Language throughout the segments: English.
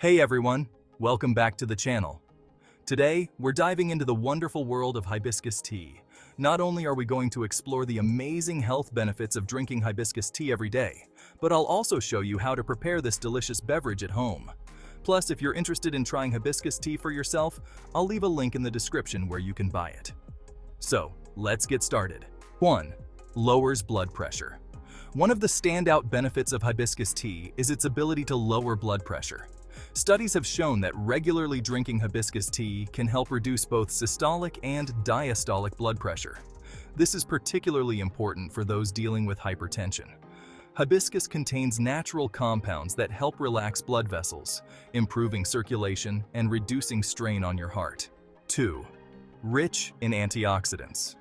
Hey everyone, welcome back to the channel. Today, we're diving into the wonderful world of hibiscus tea. Not only are we going to explore the amazing health benefits of drinking hibiscus tea every day, but I'll also show you how to prepare this delicious beverage at home. Plus, if you're interested in trying hibiscus tea for yourself, I'll leave a link in the description where you can buy it. So, let's get started. 1. Lowers blood pressure. One of the standout benefits of hibiscus tea is its ability to lower blood pressure. Studies have shown that regularly drinking hibiscus tea can help reduce both systolic and diastolic blood pressure. This is particularly important for those dealing with hypertension. Hibiscus contains natural compounds that help relax blood vessels, improving circulation and reducing strain on your heart. 2. Rich in antioxidants.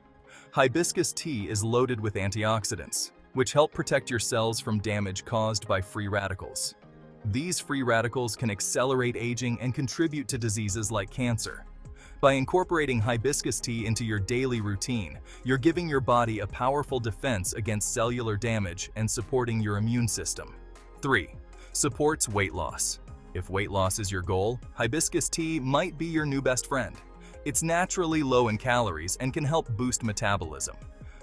Hibiscus tea is loaded with antioxidants, which help protect your cells from damage caused by free radicals. These free radicals can accelerate aging and contribute to diseases like cancer. By incorporating hibiscus tea into your daily routine, you're giving your body a powerful defense against cellular damage and supporting your immune system. 3. Supports weight loss. If weight loss is your goal, hibiscus tea might be your new best friend. It's naturally low in calories and can help boost metabolism.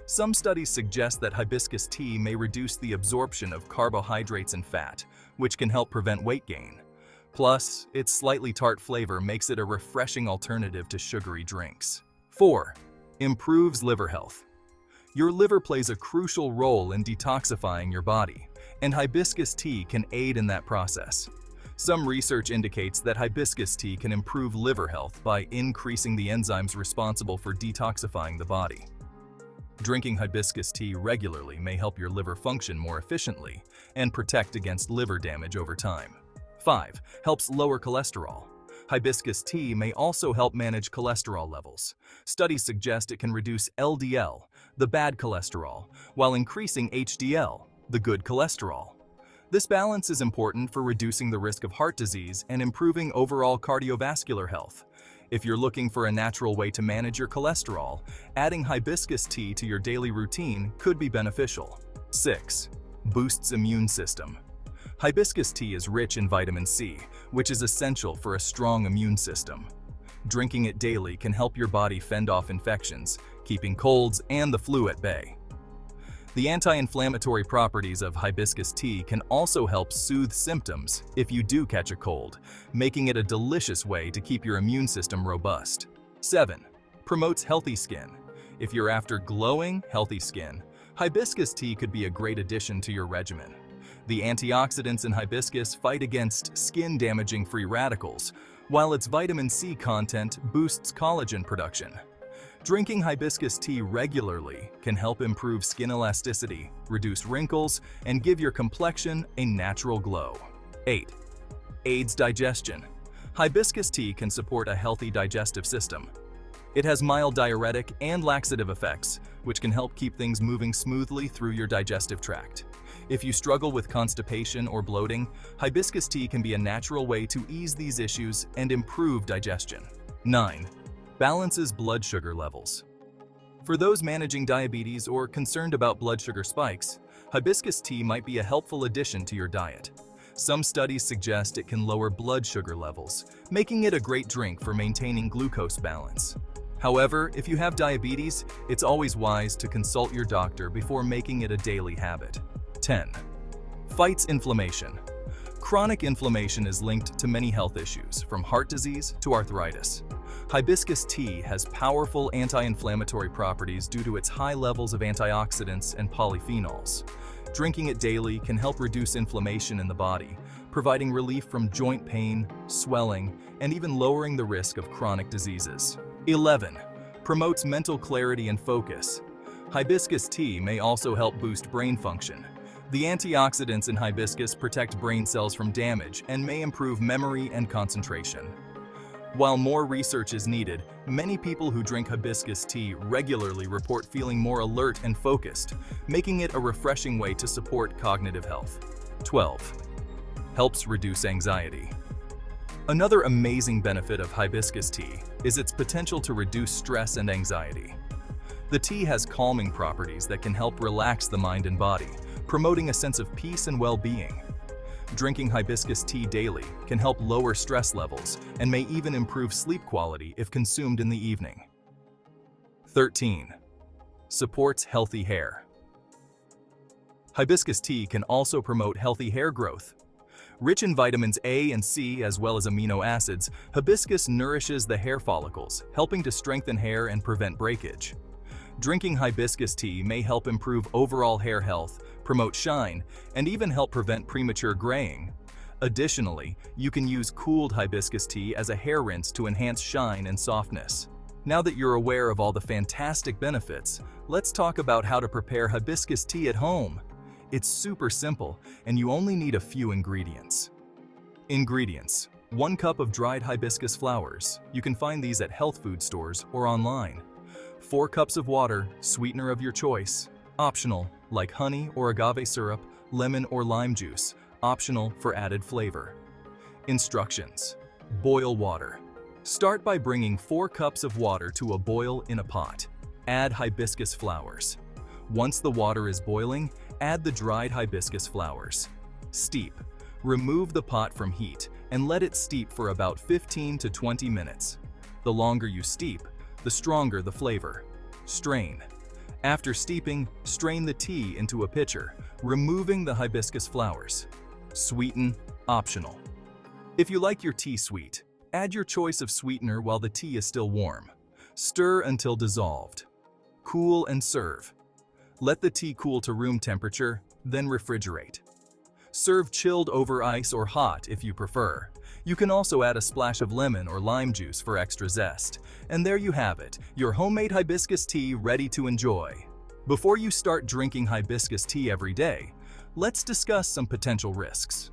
Some studies suggest that hibiscus tea may reduce the absorption of carbohydrates and fat, which can help prevent weight gain. Plus, its slightly tart flavor makes it a refreshing alternative to sugary drinks. 4. Improves liver health. Your liver plays a crucial role in detoxifying your body, and hibiscus tea can aid in that process. Some research indicates that hibiscus tea can improve liver health by increasing the enzymes responsible for detoxifying the body. Drinking hibiscus tea regularly may help your liver function more efficiently and protect against liver damage over time. 5. Helps lower cholesterol. Hibiscus tea may also help manage cholesterol levels. Studies suggest it can reduce LDL, the bad cholesterol, while increasing HDL, the good cholesterol. This balance is important for reducing the risk of heart disease and improving overall cardiovascular health. If you're looking for a natural way to manage your cholesterol, adding hibiscus tea to your daily routine could be beneficial. 6. Boosts immune system. Hibiscus tea is rich in vitamin C, which is essential for a strong immune system. Drinking it daily can help your body fend off infections, keeping colds and the flu at bay. The anti-inflammatory properties of hibiscus tea can also help soothe symptoms if you do catch a cold, making it a delicious way to keep your immune system robust. 7. Promotes healthy skin. If you're after glowing, healthy skin, hibiscus tea could be a great addition to your regimen. The antioxidants in hibiscus fight against skin-damaging free radicals, while its vitamin C content boosts collagen production. Drinking hibiscus tea regularly can help improve skin elasticity, reduce wrinkles, and give your complexion a natural glow. 8. Aids digestion. Hibiscus tea can support a healthy digestive system. It has mild diuretic and laxative effects, which can help keep things moving smoothly through your digestive tract. If you struggle with constipation or bloating, hibiscus tea can be a natural way to ease these issues and improve digestion. 9. Balances blood sugar levels. For those managing diabetes or concerned about blood sugar spikes, hibiscus tea might be a helpful addition to your diet. Some studies suggest it can lower blood sugar levels, making it a great drink for maintaining glucose balance. However, if you have diabetes, it's always wise to consult your doctor before making it a daily habit. 10. Fights inflammation. Chronic inflammation is linked to many health issues, from heart disease to arthritis. Hibiscus tea has powerful anti-inflammatory properties due to its high levels of antioxidants and polyphenols. Drinking it daily can help reduce inflammation in the body, providing relief from joint pain, swelling, and even lowering the risk of chronic diseases. 11. Promotes mental clarity and focus. Hibiscus tea may also help boost brain function. The antioxidants in hibiscus protect brain cells from damage and may improve memory and concentration. While more research is needed, many people who drink hibiscus tea regularly report feeling more alert and focused, making it a refreshing way to support cognitive health. 12. Helps reduce anxiety. Another amazing benefit of hibiscus tea is its potential to reduce stress and anxiety. The tea has calming properties that can help relax the mind and body, promoting a sense of peace and well-being. Drinking hibiscus tea daily can help lower stress levels and may even improve sleep quality if consumed in the evening. 13. Supports healthy hair. Hibiscus tea can also promote healthy hair growth. Rich in vitamins A and C as well as amino acids, hibiscus nourishes the hair follicles, helping to strengthen hair and prevent breakage. Drinking hibiscus tea may help improve overall hair health, promote shine, and even help prevent premature graying. Additionally, you can use cooled hibiscus tea as a hair rinse to enhance shine and softness. Now that you're aware of all the fantastic benefits, let's talk about how to prepare hibiscus tea at home. It's super simple, and you only need a few ingredients. Ingredients: 1 cup of dried hibiscus flowers. You can find these at health food stores or online. 4 cups of water, sweetener of your choice. Optional, like honey or agave syrup, lemon or lime juice. Optional for added flavor. Instructions: boil water. Start by bringing 4 cups of water to a boil in a pot. Add hibiscus flowers. Once the water is boiling, add the dried hibiscus flowers. Steep. Remove the pot from heat and let it steep for about 15 to 20 minutes. The longer you steep, the stronger the flavor. Strain. After steeping, strain the tea into a pitcher, removing the hibiscus flowers. Sweeten, optional. If you like your tea sweet, add your choice of sweetener while the tea is still warm. Stir until dissolved. Cool and serve. Let the tea cool to room temperature, then refrigerate. Serve chilled over ice or hot if you prefer. You can also add a splash of lemon or lime juice for extra zest. And there you have it, your homemade hibiscus tea ready to enjoy. Before you start drinking hibiscus tea every day, let's discuss some potential risks.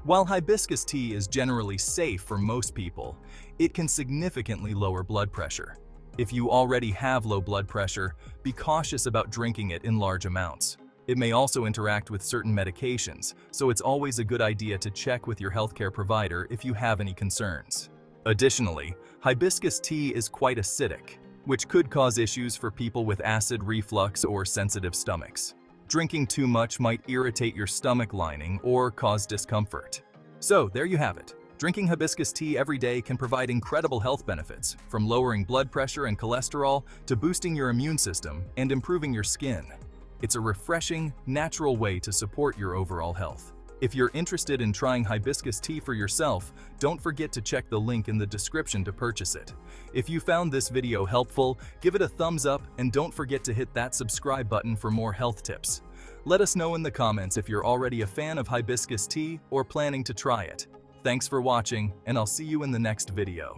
While hibiscus tea is generally safe for most people, it can significantly lower blood pressure. If you already have low blood pressure, be cautious about drinking it in large amounts. It may also interact with certain medications, so it's always a good idea to check with your healthcare provider if you have any concerns. Additionally, hibiscus tea is quite acidic, which could cause issues for people with acid reflux or sensitive stomachs. Drinking too much might irritate your stomach lining or cause discomfort. So there you have it. Drinking hibiscus tea every day can provide incredible health benefits, from lowering blood pressure and cholesterol to boosting your immune system and improving your skin. It's a refreshing, natural way to support your overall health. If you're interested in trying hibiscus tea for yourself, don't forget to check the link in the description to purchase it. If you found this video helpful, give it a thumbs up and don't forget to hit that subscribe button for more health tips. Let us know in the comments if you're already a fan of hibiscus tea or planning to try it. Thanks for watching, and I'll see you in the next video.